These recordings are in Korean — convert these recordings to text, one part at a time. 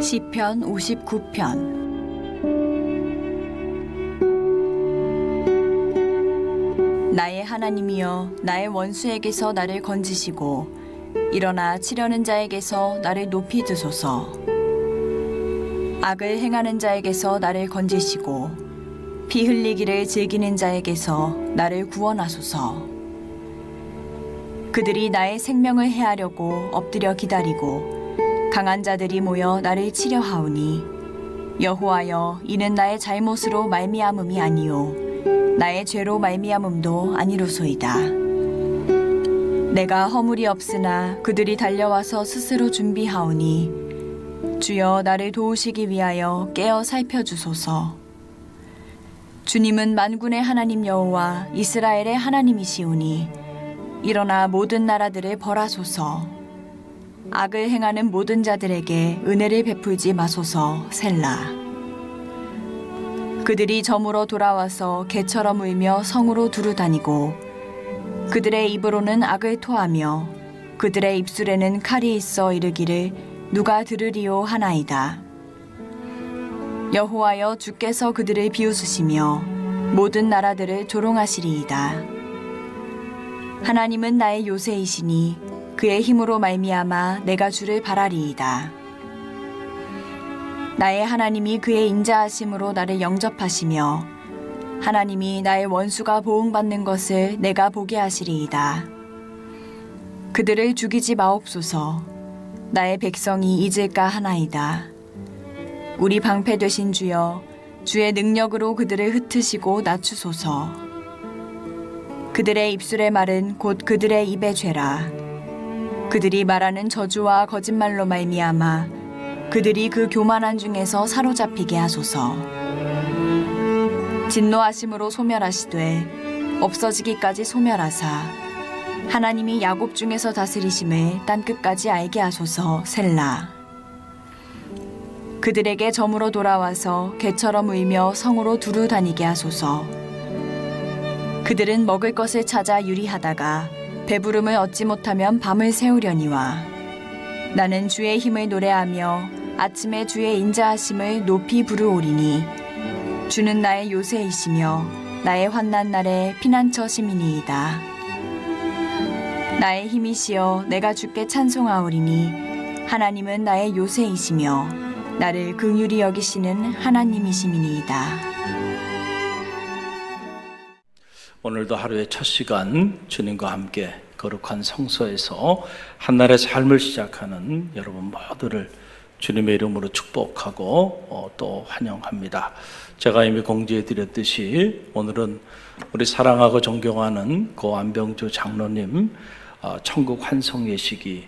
시편 59편. 나의 하나님이여, 나의 원수에게서 나를 건지시고 일어나 치려는 자에게서 나를 높이 드소서. 악을 행하는 자에게서 나를 건지시고 피 흘리기를 즐기는 자에게서 나를 구원하소서. 그들이 나의 생명을 해하려고 엎드려 기다리고 강한 자들이 모여 나를 치려 하오니, 여호와여, 이는 나의 잘못으로 말미암음이 아니요 나의 죄로 말미암음도 아니로소이다. 내가 허물이 없으나 그들이 달려와서 스스로 준비하오니, 주여 나를 도우시기 위하여 깨어 살펴주소서. 주님은 만군의 하나님 여호와 이스라엘의 하나님이시오니 일어나 모든 나라들을 벌하소서. 악을 행하는 모든 자들에게 은혜를 베풀지 마소서. 셀라. 그들이 저물어 돌아와서 개처럼 울며 성으로 두루 다니고 그들의 입으로는 악을 토하며 그들의 입술에는 칼이 있어 이르기를 누가 들으리오 하나이다. 여호와여, 주께서 그들을 비웃으시며 모든 나라들을 조롱하시리이다. 하나님은 나의 요새이시니 그의 힘으로 말미암아 내가 주를 바라리이다. 나의 하나님이 그의 인자하심으로 나를 영접하시며 하나님이 나의 원수가 보응받는 것을 내가 보게 하시리이다. 그들을 죽이지 마옵소서. 나의 백성이 잊을까 하나이다. 우리 방패 되신 주여, 주의 능력으로 그들을 흩으시고 낮추소서. 그들의 입술의 말은 곧 그들의 입의 죄라. 그들이 말하는 저주와 거짓말로 말미암아 그들이 그 교만한 중에서 사로잡히게 하소서. 진노하심으로 소멸하시되 없어지기까지 소멸하사 하나님이 야곱 중에서 다스리심을 땅끝까지 알게 하소서. 셀라. 그들에게 저물어 돌아와서 개처럼 울며 성으로 두루 다니게 하소서. 그들은 먹을 것을 찾아 유리하다가 배부름을 얻지 못하면 밤을 새우려니와, 나는 주의 힘을 노래하며 아침에 주의 인자하심을 높이 부르오리니, 주는 나의 요새이시며 나의 환난 날에 피난처 시민이이다. 나의 힘이시여, 내가 주께 찬송하오리니 하나님은 나의 요새이시며 나를 긍휼히 여기시는 하나님이시니이다. 오늘도 하루의 첫 시간 주님과 함께 거룩한 성소에서 한날의 삶을 시작하는 여러분 모두를 주님의 이름으로 축복하고 또 환영합니다. 제가 이미 공지해 드렸듯이 오늘은 우리 사랑하고 존경하는 고 안병주 장로님 천국 환송 예식이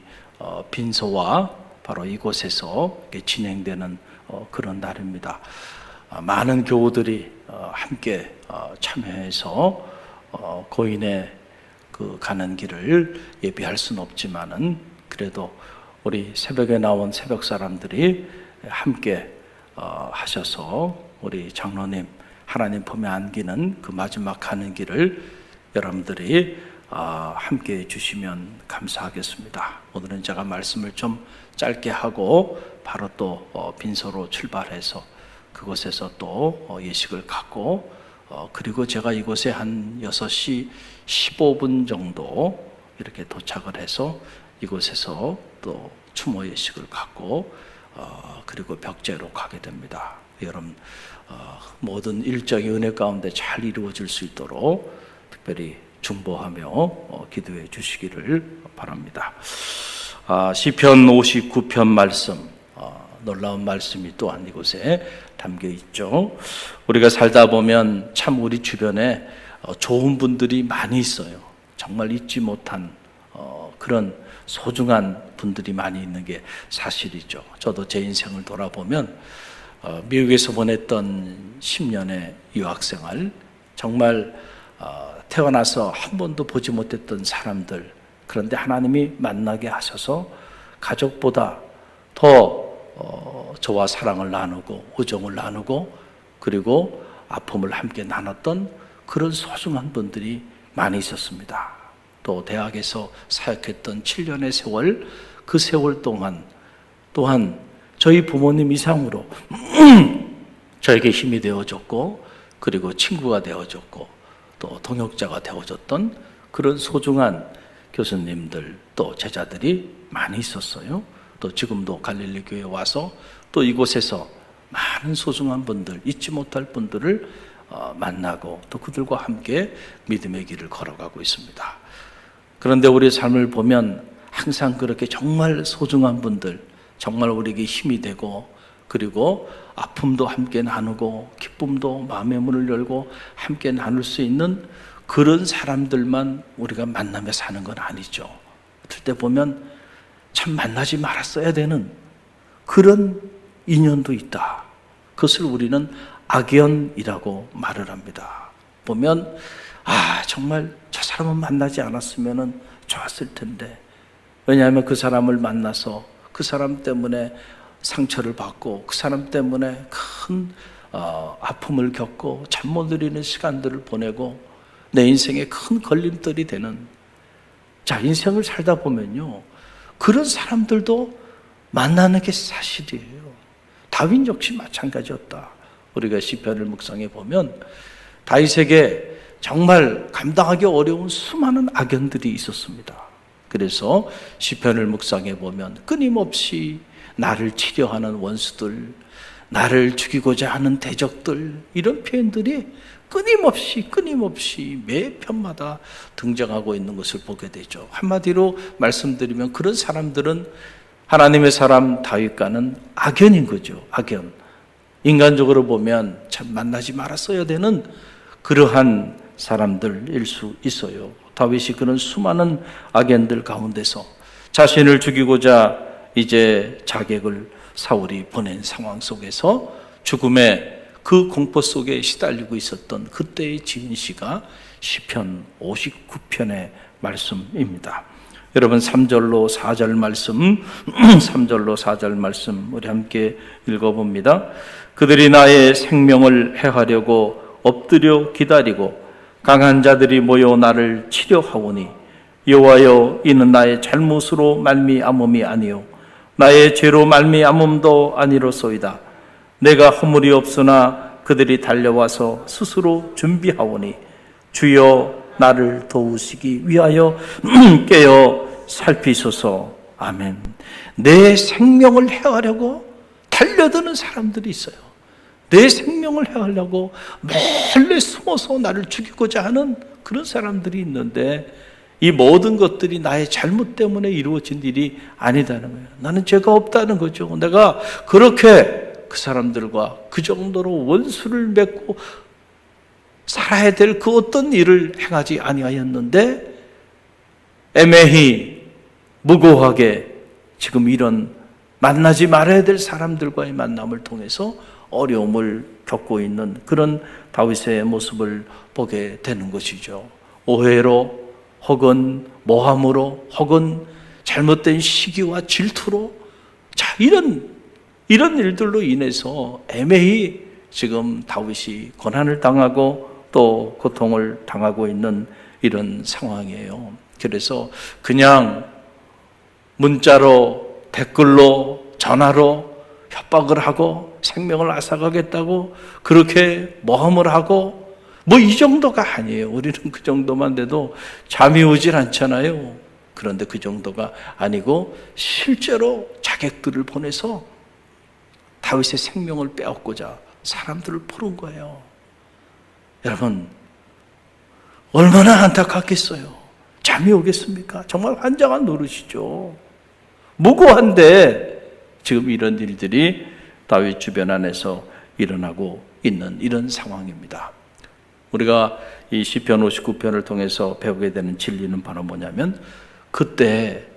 빈소와 바로 이곳에서 진행되는 그런 날입니다. 많은 교우들이 함께 참여해서 고인의 그 가는 길을 예비할 수는 없지만은 그래도 우리 새벽에 나온 새벽 사람들이 함께 하셔서 우리 장로님 하나님 품에 안기는 그 마지막 가는 길을 여러분들이 함께 해주시면 감사하겠습니다. 오늘은 제가 말씀을 좀 짧게 하고 바로 또 빈소로 출발해서 그곳에서 또 예식을 갖고 그리고 제가 이곳에 한 6시 15분 정도 이렇게 도착을 해서 이곳에서 또 추모 예식을 갖고 그리고 벽제로 가게 됩니다. 여러분 모든 일정이 은혜 가운데 잘 이루어질 수 있도록 특별히 중보하며 기도해 주시기를 바랍니다. 시편 59편 말씀, 놀라운 말씀이 또한 이곳에 담겨 있죠. 우리가 살다 보면 참 우리 주변에 좋은 분들이 많이 있어요. 정말 잊지 못한 그런 소중한 분들이 많이 있는 게 사실이죠. 저도 제 인생을 돌아보면 미국에서 보냈던 10년의 유학생활, 정말 태어나서 한 번도 보지 못했던 사람들, 그런데 하나님이 만나게 하셔서 가족보다 더 저와 사랑을 나누고 우정을 나누고 그리고 아픔을 함께 나눴던 그런 소중한 분들이 많이 있었습니다. 또 대학에서 사역했던 7년의 세월, 그 세월 동안 또한 저희 부모님 이상으로 저에게 힘이 되어줬고, 그리고 친구가 되어줬고, 또 동역자가 되어줬던 그런 소중한 교수님들, 또 제자들이 많이 있었어요. 또 지금도 갈릴리 교회에 와서 또 이곳에서 많은 소중한 분들, 잊지 못할 분들을 만나고 또 그들과 함께 믿음의 길을 걸어가고 있습니다. 그런데 우리의 삶을 보면 항상 그렇게 정말 소중한 분들, 정말 우리에게 힘이 되고, 그리고 아픔도 함께 나누고 기쁨도 마음의 문을 열고 함께 나눌 수 있는 그런 사람들만 우리가 만나며 사는 건 아니죠. 어떨 때 보면 참 만나지 말았어야 되는 그런 인연도 있다. 그것을 우리는 악연이라고 말을 합니다. 보면 정말 저 사람은 만나지 않았으면 좋았을 텐데, 왜냐하면 그 사람을 만나서 그 사람 때문에 상처를 받고 그 사람 때문에 큰 아픔을 겪고 잠 못 이루는 시간들을 보내고 내 인생에 큰 걸림돌이 되는, 자, 인생을 살다 보면요, 그런 사람들도 만나는 게 사실이에요. 다윈 역시 마찬가지였다. 우리가 시편을 묵상해 보면 다윗에게 정말 감당하기 어려운 수많은 악연들이 있었습니다. 그래서 시편을 묵상해 보면 끊임없이 나를 치려하는 원수들, 나를 죽이고자 하는 대적들, 이런 표현들이 끊임없이 매 편마다 등장하고 있는 것을 보게 되죠. 한마디로 말씀드리면 그런 사람들은 하나님의 사람 다윗과는 악연인 거죠. 악연. 인간적으로 보면 참 만나지 말았어야 되는 그러한 사람들일 수 있어요. 다윗이 그런 수많은 악연들 가운데서 자신을 죽이고자 이제 자객을 사울이 보낸 상황 속에서 죽음의 그 공포 속에 시달리고 있었던 그때의 지은 시가 시편 59편의 말씀입니다. 여러분 3절로 4절 말씀 3절로 4절 말씀 우리 함께 읽어봅니다. 그들이 나의 생명을 해하려고 엎드려 기다리고 강한 자들이 모여 나를 치려하오니 여호와여 이는 나의 잘못으로 말미암음이 아니요 나의 죄로 말미암음도 아니로소이다. 내가 허물이 없으나 그들이 달려와서 스스로 준비하오니 주여 나를 도우시기 위하여 깨어 살피소서. 아멘. 내 생명을 해하려고 달려드는 사람들이 있어요. 내 생명을 해하려고 몰래 숨어서 나를 죽이고자 하는 그런 사람들이 있는데, 이 모든 것들이 나의 잘못 때문에 이루어진 일이 아니다는 거예요. 나는 죄가 없다는 거죠. 내가 그렇게 그 사람들과 그 정도로 원수를 맺고 살아야 될 그 어떤 일을 행하지 아니하였는데, 애매히 무고하게 지금 이런 만나지 말아야 될 사람들과의 만남을 통해서 어려움을 겪고 있는 그런 다윗의 모습을 보게 되는 것이죠. 오해로 혹은 모함으로 혹은 잘못된 시기와 질투로, 자, 이런 일들로 인해서 애매히 지금 다윗이 고난을 당하고 또 고통을 당하고 있는 이런 상황이에요. 그래서 그냥 문자로, 댓글로, 전화로 협박을 하고 생명을 앗아가겠다고 그렇게 모함을 하고 이 정도가 아니에요. 우리는 그 정도만 돼도 잠이 오질 않잖아요. 그런데 그 정도가 아니고 실제로 자객들을 보내서 다윗의 생명을 빼앗고자 사람들을 부른 거예요. 여러분, 얼마나 안타깝겠어요. 잠이 오겠습니까? 정말 환장한 노릇이죠. 무고한데 지금 이런 일들이 다윗 주변 안에서 일어나고 있는 이런 상황입니다. 우리가 이 시편 59편을 통해서 배우게 되는 진리는 바로 뭐냐면, 그때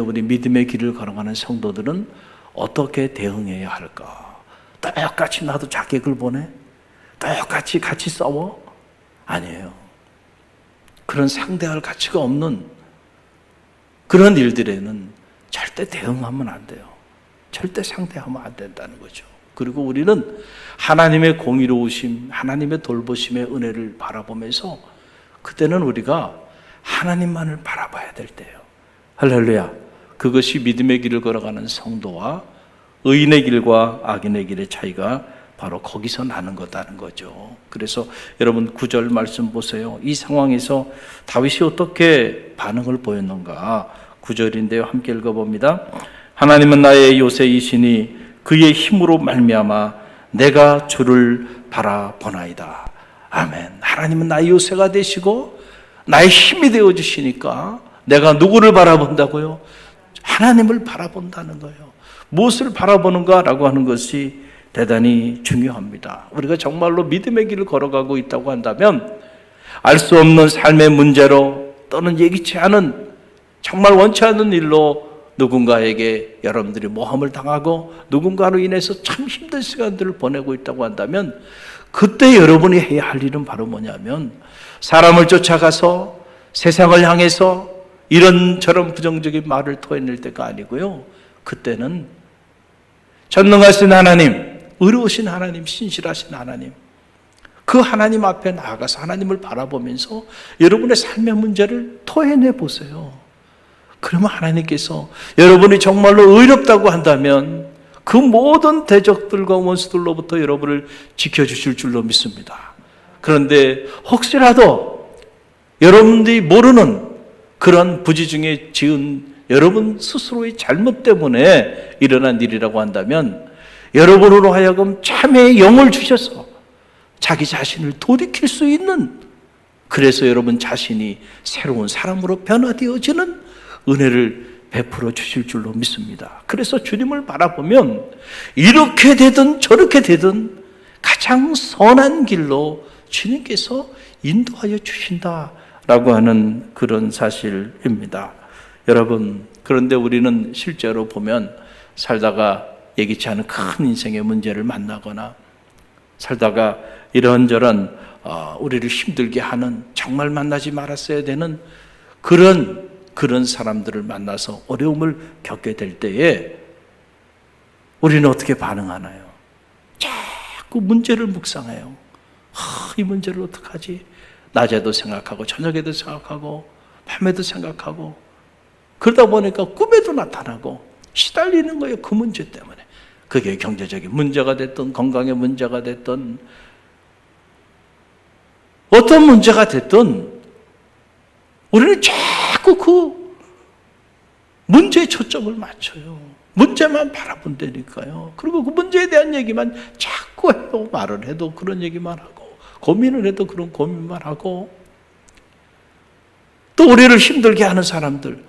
우리 믿음의 길을 걸어가는 성도들은 어떻게 대응해야 할까? 똑같이 나도 자객을 보내? 똑같이 같이 싸워? 아니에요. 그런 상대할 가치가 없는 그런 일들에는 절대 대응하면 안 돼요. 절대 상대하면 안 된다는 거죠. 그리고 우리는 하나님의 공의로우심, 하나님의 돌보심의 은혜를 바라보면서 그때는 우리가 하나님만을 바라봐야 될 때예요. 할렐루야. 그것이 믿음의 길을 걸어가는 성도와 의인의 길과 악인의 길의 차이가 바로 거기서 나는 거다는 거죠. 그래서 여러분 9절 말씀 보세요. 이 상황에서 다윗이 어떻게 반응을 보였는가. 9절인데요. 함께 읽어봅니다. 하나님은 나의 요새이시니 그의 힘으로 말미암아 내가 주를 바라보나이다. 아멘. 하나님은 나의 요새가 되시고 나의 힘이 되어주시니까 내가 누구를 바라본다고요? 하나님을 바라본다는 거예요. 무엇을 바라보는가라고 하는 것이 대단히 중요합니다. 우리가 정말로 믿음의 길을 걸어가고 있다고 한다면 알 수 없는 삶의 문제로 또는 예기치 않은 정말 원치 않는 일로 누군가에게 여러분들이 모함을 당하고 누군가로 인해서 참 힘든 시간들을 보내고 있다고 한다면 그때 여러분이 해야 할 일은 바로 뭐냐면 사람을 쫓아가서 세상을 향해서 이런저런 부정적인 말을 토해낼 때가 아니고요. 그때는 전능하신 하나님, 의로우신 하나님, 신실하신 하나님, 그 하나님 앞에 나아가서 하나님을 바라보면서 여러분의 삶의 문제를 토해내 보세요. 그러면 하나님께서 여러분이 정말로 의롭다고 한다면 그 모든 대적들과 원수들로부터 여러분을 지켜주실 줄로 믿습니다. 그런데 혹시라도 여러분들이 모르는 그런 부지 중에 지은 여러분 스스로의 잘못 때문에 일어난 일이라고 한다면 여러분으로 하여금 참회의 영을 주셔서 자기 자신을 돌이킬 수 있는, 그래서 여러분 자신이 새로운 사람으로 변화되어지는 은혜를 베풀어 주실 줄로 믿습니다. 그래서 주님을 바라보면 이렇게 되든 저렇게 되든 가장 선한 길로 주님께서 인도하여 주신다라고 하는 그런 사실입니다. 여러분, 그런데 우리는 실제로 보면 살다가 예기치 않은 큰 인생의 문제를 만나거나 살다가 이런저런 우리를 힘들게 하는, 정말 만나지 말았어야 되는 그런 사람들을 만나서 어려움을 겪게 될 때에 우리는 어떻게 반응하나요? 자꾸 문제를 묵상해요. 이 문제를 어떡하지? 낮에도 생각하고 저녁에도 생각하고 밤에도 생각하고, 그러다 보니까 꿈에도 나타나고 시달리는 거예요. 그 문제 때문에. 그게 경제적인 문제가 됐든 건강의 문제가 됐든 어떤 문제가 됐든 우리는 자꾸 그 문제에 초점을 맞춰요. 문제만 바라본다니까요. 그리고 그 문제에 대한 얘기만 자꾸 해요. 말을 해도 그런 얘기만 하고, 고민을 해도 그런 고민만 하고, 또 우리를 힘들게 하는 사람들,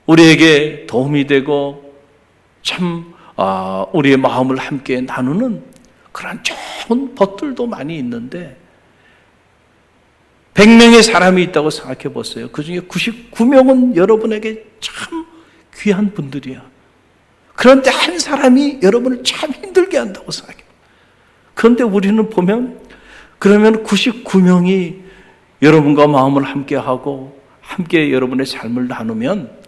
우리에게 도움이 되고 참 우리의 마음을 함께 나누는 그런 좋은 법들도 많이 있는데 100명의 사람이 있다고 생각해 보세요. 그 중에 99명은 여러분에게 참 귀한 분들이야. 그런데 한 사람이 여러분을 참 힘들게 한다고 생각해요. 그런데 우리는 보면 그러면 99명이 여러분과 마음을 함께하고 함께 여러분의 삶을 나누면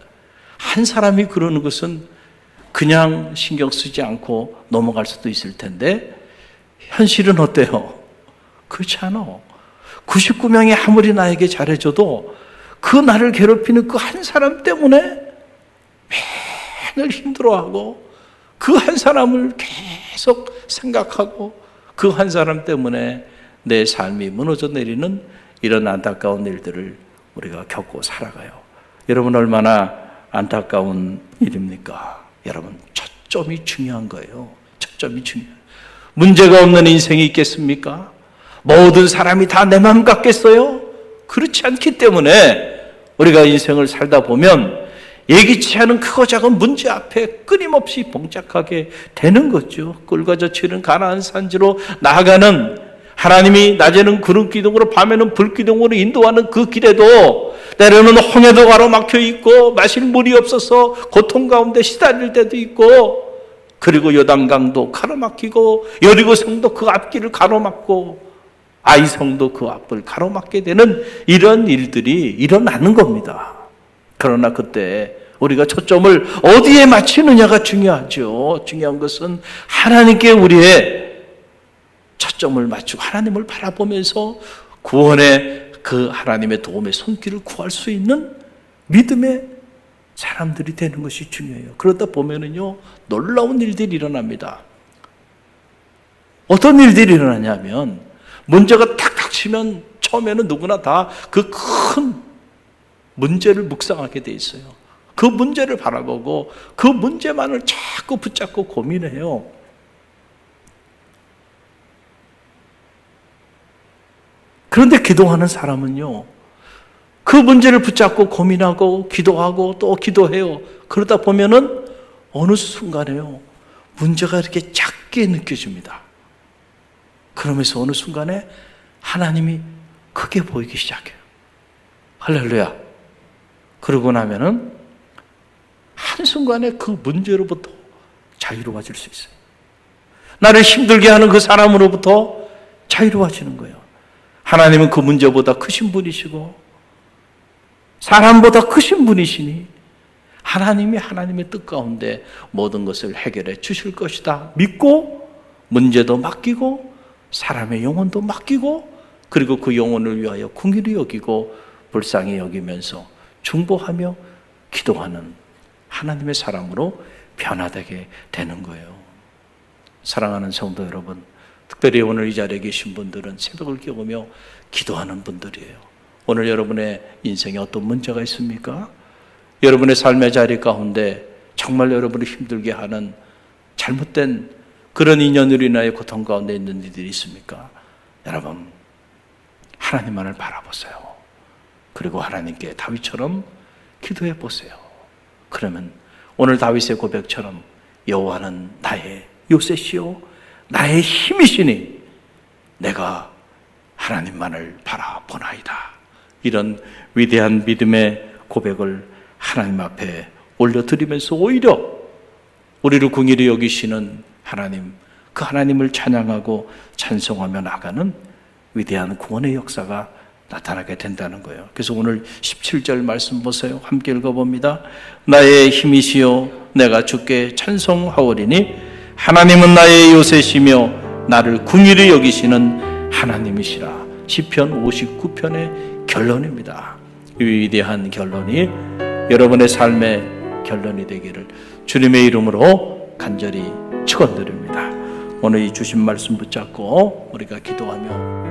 한 사람이 그러는 것은 그냥 신경 쓰지 않고 넘어갈 수도 있을 텐데 현실은 어때요? 그렇지 않아. 99명이 아무리 나에게 잘해줘도 그 나를 괴롭히는 그 한 사람 때문에 맨날 힘들어하고 그 한 사람을 계속 생각하고 그 한 사람 때문에 내 삶이 무너져 내리는 이런 안타까운 일들을 우리가 겪고 살아가요. 여러분, 얼마나 안타까운 일입니까? 여러분, 초점이 중요한 거예요. 초점이 중요해요. 문제가 없는 인생이 있겠습니까? 모든 사람이 다 내 마음 같겠어요? 그렇지 않기 때문에 우리가 인생을 살다 보면 예기치 않은 크고 작은 문제 앞에 끊임없이 봉착하게 되는 거죠. 꿀과 젖히는 가나안 산지로 나아가는, 하나님이 낮에는 구름 기둥으로 밤에는 불 기둥으로 인도하는 그 길에도 때로는 홍해도 가로막혀 있고 마실 물이 없어서 고통 가운데 시달릴 때도 있고, 그리고 요단강도 가로막히고 여리고성도 그 앞길을 가로막고 아이성도 그 앞을 가로막게 되는 이런 일들이 일어나는 겁니다. 그러나 그때 우리가 초점을 어디에 맞추느냐가 중요하죠. 중요한 것은 하나님께 우리의 초점을 맞추고 하나님을 바라보면서 구원의 그 하나님의 도움의 손길을 구할 수 있는 믿음의 사람들이 되는 것이 중요해요. 그러다 보면은요, 놀라운 일들이 일어납니다. 어떤 일들이 일어나냐면, 문제가 탁 닥치면 처음에는 누구나 다 그 큰 문제를 묵상하게 돼 있어요. 그 문제를 바라보고 그 문제만을 자꾸 붙잡고 고민해요. 그런데 기도하는 사람은요, 그 문제를 붙잡고 고민하고 기도하고 또 기도해요. 그러다 보면은 어느 순간에요, 문제가 이렇게 작게 느껴집니다. 그러면서 어느 순간에 하나님이 크게 보이기 시작해요. 할렐루야. 그러고 나면은 한순간에 그 문제로부터 자유로워질 수 있어요. 나를 힘들게 하는 그 사람으로부터 자유로워지는 거예요. 하나님은 그 문제보다 크신 분이시고 사람보다 크신 분이시니 하나님이 하나님의 뜻 가운데 모든 것을 해결해 주실 것이다 믿고 문제도 맡기고 사람의 영혼도 맡기고 그리고 그 영혼을 위하여 긍휼히 여기고 불쌍히 여기면서 중보하며 기도하는 하나님의 사람으로 변화되게 되는 거예요. 사랑하는 성도 여러분, 특별히 오늘 이 자리에 계신 분들은 새벽을 깨우며 기도하는 분들이에요. 오늘 여러분의 인생에 어떤 문제가 있습니까? 여러분의 삶의 자리 가운데 정말 여러분을 힘들게 하는 잘못된 그런 인연으로 인하여 고통 가운데 있는 일들이 있습니까? 여러분, 하나님만을 바라보세요. 그리고 하나님께 다윗처럼 기도해 보세요. 그러면 오늘 다윗의 고백처럼 여호와는 나의 요새시요 나의 힘이시니 내가 하나님만을 바라보나이다. 이런 위대한 믿음의 고백을 하나님 앞에 올려드리면서 오히려 우리를 긍휼히 여기시는 하나님, 그 하나님을 찬양하고 찬송하며 나가는 위대한 구원의 역사가 나타나게 된다는 거예요. 그래서 오늘 17절 말씀 보세요. 함께 읽어봅니다. 나의 힘이시요 내가 주께 찬송하오리니 하나님은 나의 요새시며 나를 긍휼히 여기시는 하나님이시라. 시편 59편의 결론입니다. 이 위대한 결론이 여러분의 삶의 결론이 되기를 주님의 이름으로 간절히 축원드립니다. 오늘 이 주신 말씀 붙잡고 우리가 기도하며